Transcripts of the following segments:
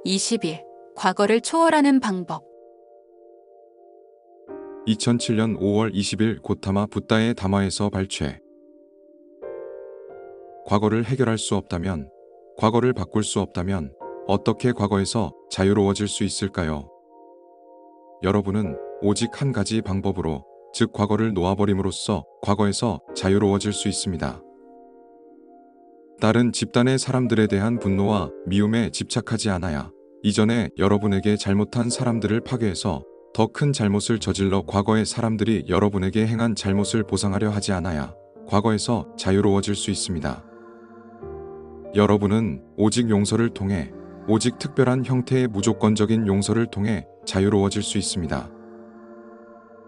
20일, 과거를 초월하는 방법. 2007년 5월 20일 고타마 붓다의 담화에서 발췌. 과거를 해결할 수 없다면, 과거를 바꿀 수 없다면 어떻게 과거에서 자유로워질 수 있을까요? 여러분은 오직 한 가지 방법으로, 즉 과거를 놓아버림으로써 과거에서 자유로워질 수 있습니다. 다른 집단의 사람들에 대한 분노와 미움에 집착하지 않아야, 이전에 여러분에게 잘못한 사람들을 파괴해서 더 큰 잘못을 저질러 과거의 사람들이 여러분에게 행한 잘못을 보상하려 하지 않아야 과거에서 자유로워질 수 있습니다. 여러분은 오직 용서를 통해, 오직 특별한 형태의 무조건적인 용서를 통해 자유로워질 수 있습니다.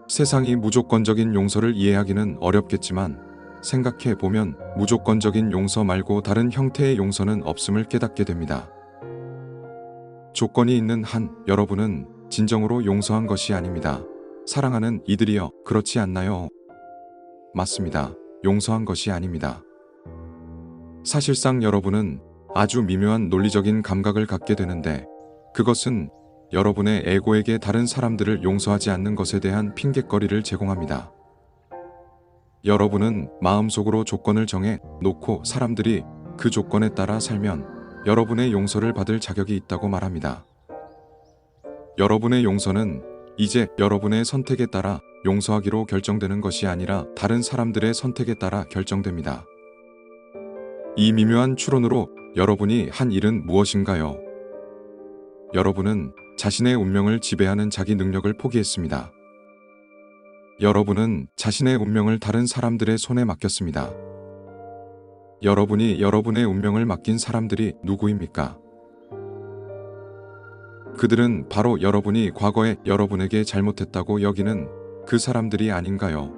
세상이 무조건적인 용서를 이해하기는 어렵겠지만 생각해 보면 무조건적인 용서 말고 다른 형태의 용서는 없음을 깨닫게 됩니다. 조건이 있는 한 여러분은 진정으로 용서한 것이 아닙니다. 사랑하는 이들이여, 그렇지 않나요? 맞습니다. 용서한 것이 아닙니다. 사실상 여러분은 아주 미묘한 논리적인 감각을 갖게 되는데, 그것은 여러분의 에고에게 다른 사람들을 용서하지 않는 것에 대한 핑곗거리를 제공합니다. 여러분은 마음속으로 조건을 정해 놓고 사람들이 그 조건에 따라 살면 여러분의 용서를 받을 자격이 있다고 말합니다. 여러분의 용서는 이제 여러분의 선택에 따라 용서하기로 결정되는 것이 아니라 다른 사람들의 선택에 따라 결정됩니다. 이 미묘한 추론으로 여러분이 한 일은 무엇인가요? 여러분은 자신의 운명을 지배하는 자기 능력을 포기했습니다. 여러분은 자신의 운명을 다른 사람들의 손에 맡겼습니다. 여러분이 여러분의 운명을 맡긴 사람들이 누구입니까? 그들은 바로 여러분이 과거에 여러분에게 잘못했다고 여기는 그 사람들이 아닌가요?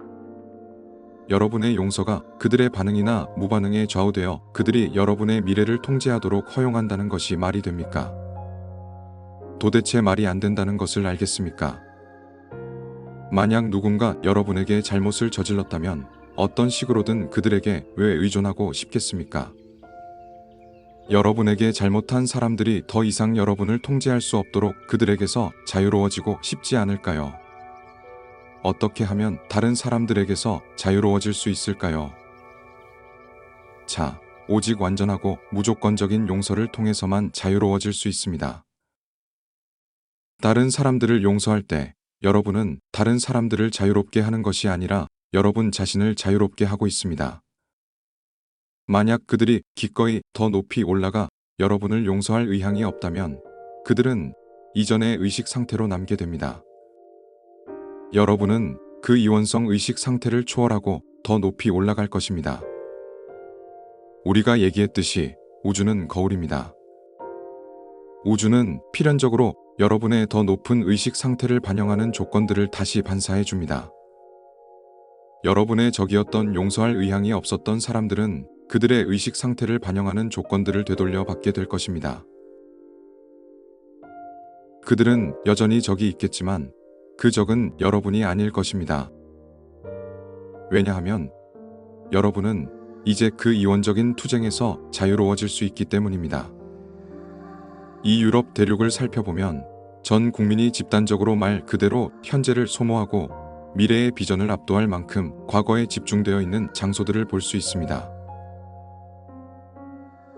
여러분의 용서가 그들의 반응이나 무반응에 좌우되어 그들이 여러분의 미래를 통제하도록 허용한다는 것이 말이 됩니까? 도대체 말이 안 된다는 것을 알겠습니까? 만약 누군가 여러분에게 잘못을 저질렀다면 어떤 식으로든 그들에게 왜 의존하고 싶겠습니까? 여러분에게 잘못한 사람들이 더 이상 여러분을 통제할 수 없도록 그들에게서 자유로워지고 싶지 않을까요? 어떻게 하면 다른 사람들에게서 자유로워질 수 있을까요? 자, 오직 완전하고 무조건적인 용서를 통해서만 자유로워질 수 있습니다. 다른 사람들을 용서할 때 여러분은 다른 사람들을 자유롭게 하는 것이 아니라 여러분 자신을 자유롭게 하고 있습니다. 만약 그들이 기꺼이 더 높이 올라가 여러분을 용서할 의향이 없다면 그들은 이전의 의식 상태로 남게 됩니다. 여러분은 그 이원성 의식 상태를 초월하고 더 높이 올라갈 것입니다. 우리가 얘기했듯이 우주는 거울입니다. 우주는 필연적으로 여러분의 더 높은 의식 상태를 반영하는 조건들을 다시 반사해 줍니다. 여러분의 적이었던 용서할 의향이 없었던 사람들은 그들의 의식 상태를 반영하는 조건들을 되돌려 받게 될 것입니다. 그들은 여전히 적이 있겠지만 그 적은 여러분이 아닐 것입니다. 왜냐하면 여러분은 이제 그 이원적인 투쟁에서 자유로워질 수 있기 때문입니다. 이 유럽 대륙을 살펴보면 전 국민이 집단적으로 말 그대로 현재를 소모하고 미래의 비전을 압도할 만큼 과거에 집중되어 있는 장소들을 볼 수 있습니다.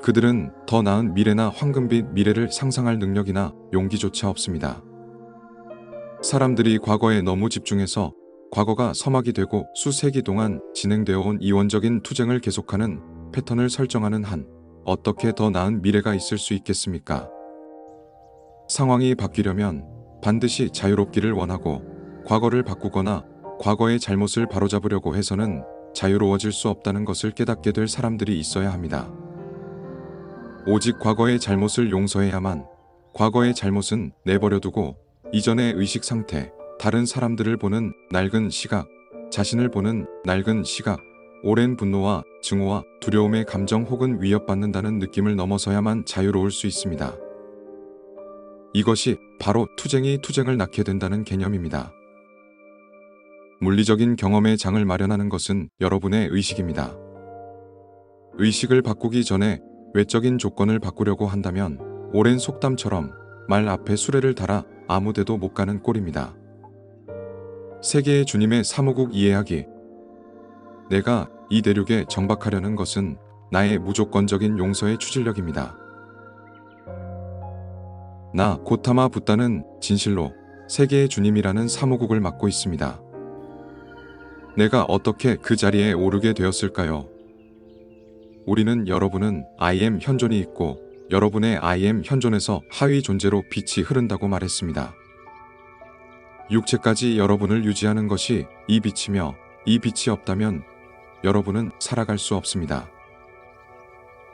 그들은 더 나은 미래나 황금빛 미래를 상상할 능력이나 용기조차 없습니다. 사람들이 과거에 너무 집중해서 과거가 서막이 되고 수세기 동안 진행되어 온 이원적인 투쟁을 계속하는 패턴을 설정하는 한 어떻게 더 나은 미래가 있을 수 있겠습니까? 상황이 바뀌려면 반드시 자유롭기를 원하고 과거를 바꾸거나 과거의 잘못을 바로잡으려고 해서는 자유로워질 수 없다는 것을 깨닫게 될 사람들이 있어야 합니다. 오직 과거의 잘못을 용서해야만 과거의 잘못은 내버려두고 이전의 의식 상태, 다른 사람들을 보는 낡은 시각, 자신을 보는 낡은 시각, 오랜 분노와 증오와 두려움의 감정 혹은 위협받는다는 느낌을 넘어서야만 자유로울 수 있습니다. 이것이 바로 투쟁이 투쟁을 낳게 된다는 개념입니다. 물리적인 경험의 장을 마련하는 것은 여러분의 의식입니다. 의식을 바꾸기 전에 외적인 조건을 바꾸려고 한다면 오랜 속담처럼 말 앞에 수레를 달아 아무 데도 못 가는 꼴입니다. 세계의 주님의 사무국 이해하기. 내가 이 대륙에 정박하려는 것은 나의 무조건적인 용서의 추진력입니다. 나 고타마 붓다는 진실로 세계의 주님이라는 사무국을 맡고 있습니다. 내가 어떻게 그 자리에 오르게 되었을까요? 우리는 여러분은 I am 현존이 있고 여러분의 I am 현존에서 하위 존재로 빛이 흐른다고 말했습니다. 육체까지 여러분을 유지하는 것이 이 빛이며 이 빛이 없다면 여러분은 살아갈 수 없습니다.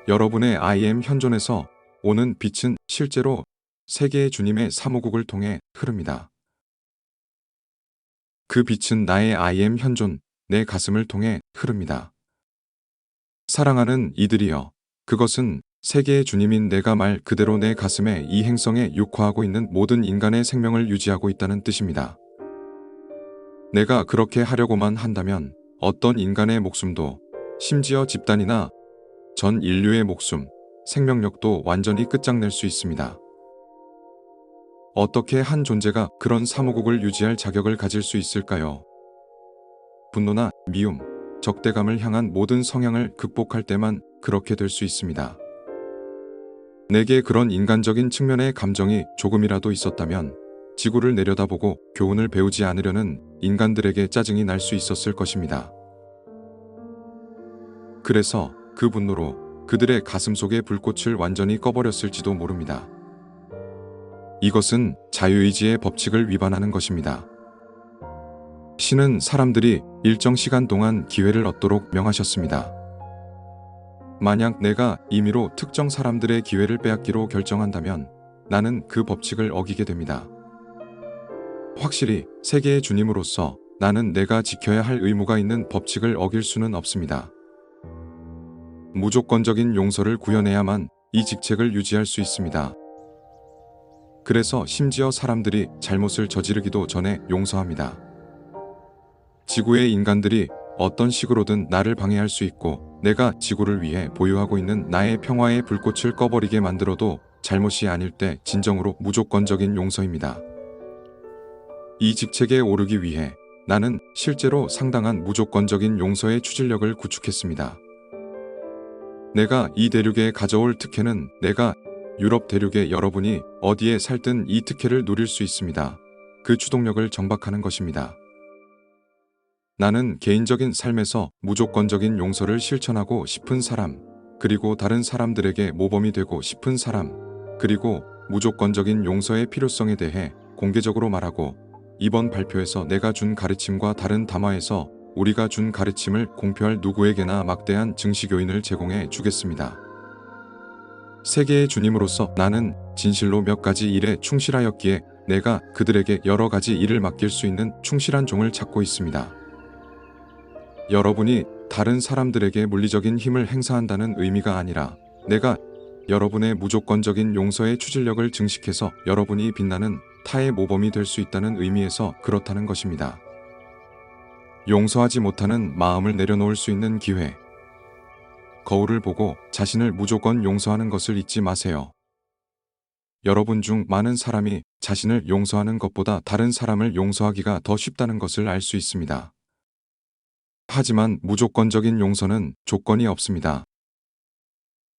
여러분의 I am 현존에서 오는 빛은 실제로 세계의 주님의 사무국을 통해 흐릅니다. 그 빛은 나의 I am 현존, 내 가슴을 통해 흐릅니다. 사랑하는 이들이여, 그것은 세계의 주님인 내가 말 그대로 내 가슴에 이 행성에 육화하고 있는 모든 인간의 생명을 유지하고 있다는 뜻입니다. 내가 그렇게 하려고만 한다면 어떤 인간의 목숨도, 심지어 집단이나 전 인류의 목숨, 생명력도 완전히 끝장낼 수 있습니다. 어떻게 한 존재가 그런 사무국을 유지할 자격을 가질 수 있을까요? 분노나 미움, 적대감을 향한 모든 성향을 극복할 때만 그렇게 될 수 있습니다. 내게 그런 인간적인 측면의 감정이 조금이라도 있었다면 지구를 내려다보고 교훈을 배우지 않으려는 인간들에게 짜증이 날 수 있었을 것입니다. 그래서 그 분노로 그들의 가슴 속의 불꽃을 완전히 꺼버렸을지도 모릅니다. 이것은 자유의지의 법칙을 위반하는 것입니다. 신은 사람들이 일정 시간 동안 기회를 얻도록 명하셨습니다. 만약 내가 임의로 특정 사람들의 기회를 빼앗기로 결정한다면 나는 그 법칙을 어기게 됩니다. 확실히 세계의 주님으로서 나는 내가 지켜야 할 의무가 있는 법칙을 어길 수는 없습니다. 무조건적인 용서를 구현해야만 이 직책을 유지할 수 있습니다. 그래서 심지어 사람들이 잘못을 저지르기도 전에 용서합니다. 지구의 인간들이 어떤 식으로든 나를 방해할 수 있고 내가 지구를 위해 보유하고 있는 나의 평화의 불꽃을 꺼버리게 만들어도 잘못이 아닐 때 진정으로 무조건적인 용서입니다. 이 직책에 오르기 위해 나는 실제로 상당한 무조건적인 용서의 추진력을 구축했습니다. 내가 이 대륙에 가져올 특혜는 내가 유럽 대륙의 여러분이 어디에 살든 이 특혜를 누릴 수 있습니다. 그 추동력을 정박하는 것입니다. 나는 개인적인 삶에서 무조건적인 용서를 실천하고 싶은 사람, 그리고 다른 사람들에게 모범이 되고 싶은 사람, 그리고 무조건적인 용서의 필요성에 대해 공개적으로 말하고 이번 발표에서 내가 준 가르침과 다른 담화에서 우리가 준 가르침을 공표할 누구에게나 막대한 증식 요인을 제공해 주겠습니다. 세계의 주님으로서 나는 진실로 몇 가지 일에 충실하였기에 내가 그들에게 여러 가지 일을 맡길 수 있는 충실한 종을 찾고 있습니다. 여러분이 다른 사람들에게 물리적인 힘을 행사한다는 의미가 아니라 내가 여러분의 무조건적인 용서의 추진력을 증식해서 여러분이 빛나는 타의 모범이 될 수 있다는 의미에서 그렇다는 것입니다. 용서하지 못하는 마음을 내려놓을 수 있는 기회. 거울을 보고 자신을 무조건 용서하는 것을 잊지 마세요. 여러분 중 많은 사람이 자신을 용서하는 것보다 다른 사람을 용서하기가 더 쉽다는 것을 알 수 있습니다. 하지만 무조건적인 용서는 조건이 없습니다.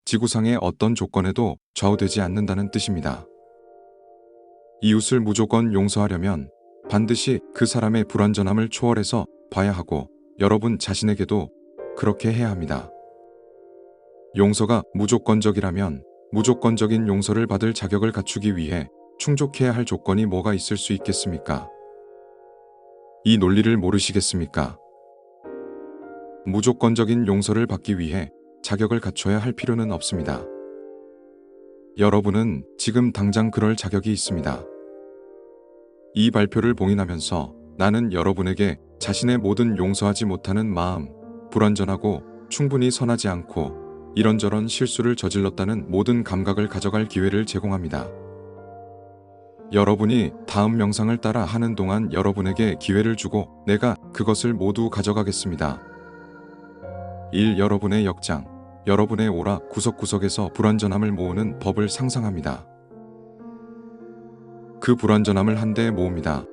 지구상의 어떤 조건에도 좌우되지 않는다는 뜻입니다. 이웃을 무조건 용서하려면 반드시 그 사람의 불완전함을 초월해서 봐야 하고 여러분 자신에게도 그렇게 해야 합니다. 용서가 무조건적이라면 무조건적인 용서를 받을 자격을 갖추기 위해 충족해야 할 조건이 뭐가 있을 수 있겠습니까? 이 논리를 모르시겠습니까? 무조건적인 용서를 받기 위해 자격을 갖춰야 할 필요는 없습니다. 여러분은 지금 당장 그럴 자격이 있습니다. 이 발표를 봉인하면서 나는 여러분에게 자신의 모든 용서하지 못하는 마음, 불완전하고 충분히 선하지 않고 이런저런 실수를 저질렀다는 모든 감각을 가져갈 기회를 제공합니다. 여러분이 다음 명상을 따라 하는 동안 여러분에게 기회를 주고 내가 그것을 모두 가져가겠습니다. 1. 여러분의 역장, 여러분의 오라 구석구석에서 불완전함을 모으는 법을 상상합니다. 그 불완전함을 한데 모읍니다.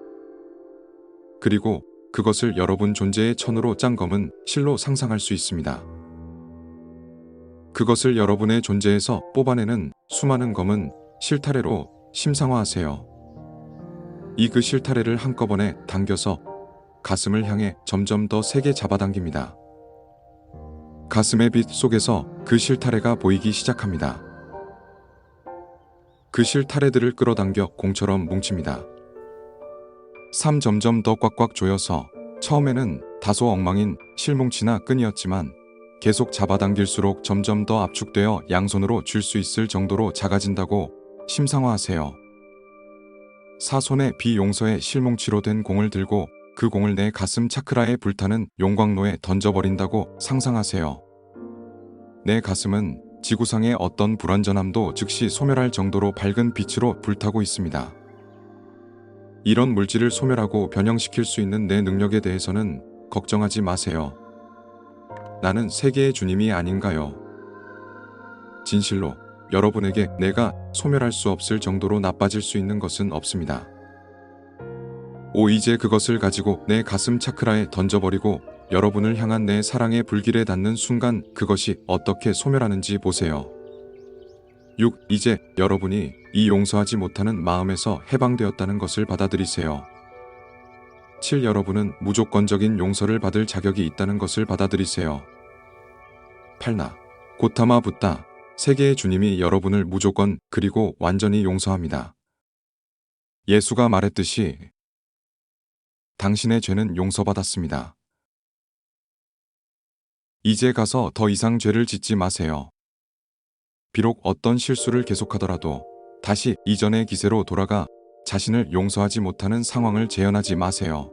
그리고 그것을 여러분 존재의 천으로 짠 검은 실로 상상할 수 있습니다. 그것을 여러분의 존재에서 뽑아내는 수많은 검은 실타래로 심상화하세요. 이 그 실타래를 한꺼번에 당겨서 가슴을 향해 점점 더 세게 잡아당깁니다. 가슴의 빛 속에서 그 실타래가 보이기 시작합니다. 그 실타래들을 끌어당겨 공처럼 뭉칩니다. 점점 더 꽉꽉 조여서 처음에는 다소 엉망인 실뭉치나 끈이었지만 계속 잡아당길수록 점점 더 압축되어 양손으로 쥘 수 있을 정도로 작아진다고 심상화하세요. 사손의 비용서의 실뭉치로 된 공을 들고 그 공을 내 가슴 차크라에 불타는 용광로에 던져버린다고 상상하세요. 내 가슴은 지구상의 어떤 불완전함도 즉시 소멸할 정도로 밝은 빛으로 불타고 있습니다. 이런 물질을 소멸하고 변형시킬 수 있는 내 능력에 대해서는 걱정하지 마세요. 나는 세계의 주님이 아닌가요? 진실로 여러분에게 내가 소멸할 수 없을 정도로 나빠질 수 있는 것은 없습니다. 이제 그것을 가지고 내 가슴 차크라에 던져버리고 여러분을 향한 내 사랑의 불길에 닿는 순간 그것이 어떻게 소멸하는지 보세요. 6. 이제 여러분이 이 용서하지 못하는 마음에서 해방되었다는 것을 받아들이세요. 7. 여러분은 무조건적인 용서를 받을 자격이 있다는 것을 받아들이세요. 8. 나 고타마 붓다 세계의 주님이 여러분을 무조건 그리고 완전히 용서합니다. 예수가 말했듯이 당신의 죄는 용서받았습니다. 이제 가서 더 이상 죄를 짓지 마세요. 비록 어떤 실수를 계속하더라도 다시 이전의 기세로 돌아가 자신을 용서하지 못하는 상황을 재현하지 마세요.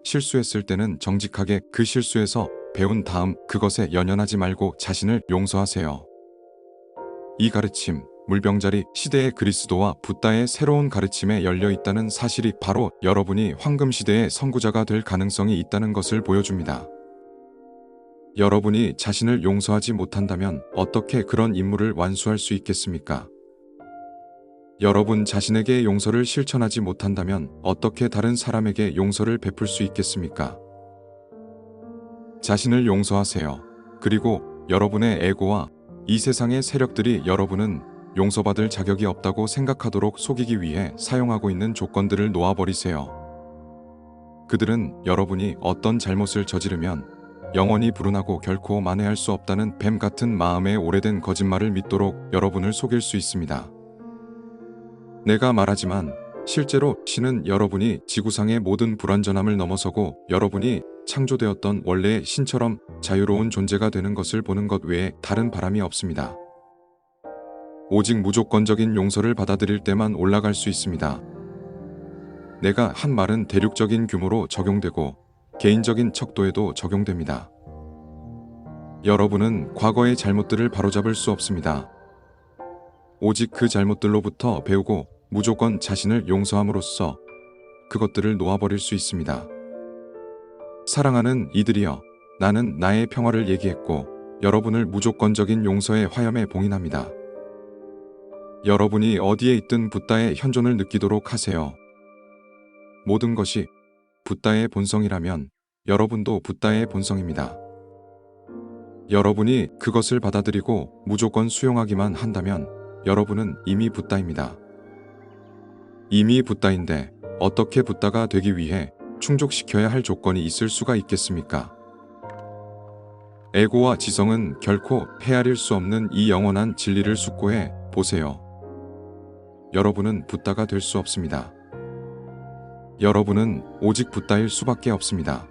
실수했을 때는 정직하게 그 실수에서 배운 다음 그것에 연연하지 말고 자신을 용서하세요. 이 가르침, 물병자리 시대의 그리스도와 붓다의 새로운 가르침에 열려 있다는 사실이 바로 여러분이 황금시대의 선구자가 될 가능성이 있다는 것을 보여줍니다. 여러분이 자신을 용서하지 못한다면 어떻게 그런 임무를 완수할 수 있겠습니까? 여러분 자신에게 용서를 실천하지 못한다면 어떻게 다른 사람에게 용서를 베풀 수 있겠습니까? 자신을 용서하세요. 그리고 여러분의 에고와 이 세상의 세력들이 여러분은 용서받을 자격이 없다고 생각하도록 속이기 위해 사용하고 있는 조건들을 놓아버리세요. 그들은 여러분이 어떤 잘못을 저지르면 영원히 불운하고 결코 만회할 수 없다는 뱀 같은 마음의 오래된 거짓말을 믿도록 여러분을 속일 수 있습니다. 내가 말하지만 실제로 신은 여러분이 지구상의 모든 불완전함을 넘어서고 여러분이 창조되었던 원래의 신처럼 자유로운 존재가 되는 것을 보는 것 외에 다른 바람이 없습니다. 오직 무조건적인 용서를 받아들일 때만 올라갈 수 있습니다. 내가 한 말은 대륙적인 규모로 적용되고 개인적인 척도에도 적용됩니다. 여러분은 과거의 잘못들을 바로잡을 수 없습니다. 오직 그 잘못들로부터 배우고 무조건 자신을 용서함으로써 그것들을 놓아버릴 수 있습니다. 사랑하는 이들이여, 나는 나의 평화를 얘기했고 여러분을 무조건적인 용서의 화염에 봉인합니다. 여러분이 어디에 있든 붓다의 현존을 느끼도록 하세요. 모든 것이 붓다의 본성이라면 여러분도 붓다의 본성입니다. 여러분이 그것을 받아들이고 무조건 수용하기만 한다면 여러분은 이미 붓다입니다. 이미 붓다인데 어떻게 붓다가 되기 위해 충족시켜야 할 조건이 있을 수가 있겠습니까? 에고와 지성은 결코 헤아릴 수 없는 이 영원한 진리를 숙고해 보세요. 여러분은 붓다가 될 수 없습니다. 여러분은 오직 붓다일 수밖에 없습니다.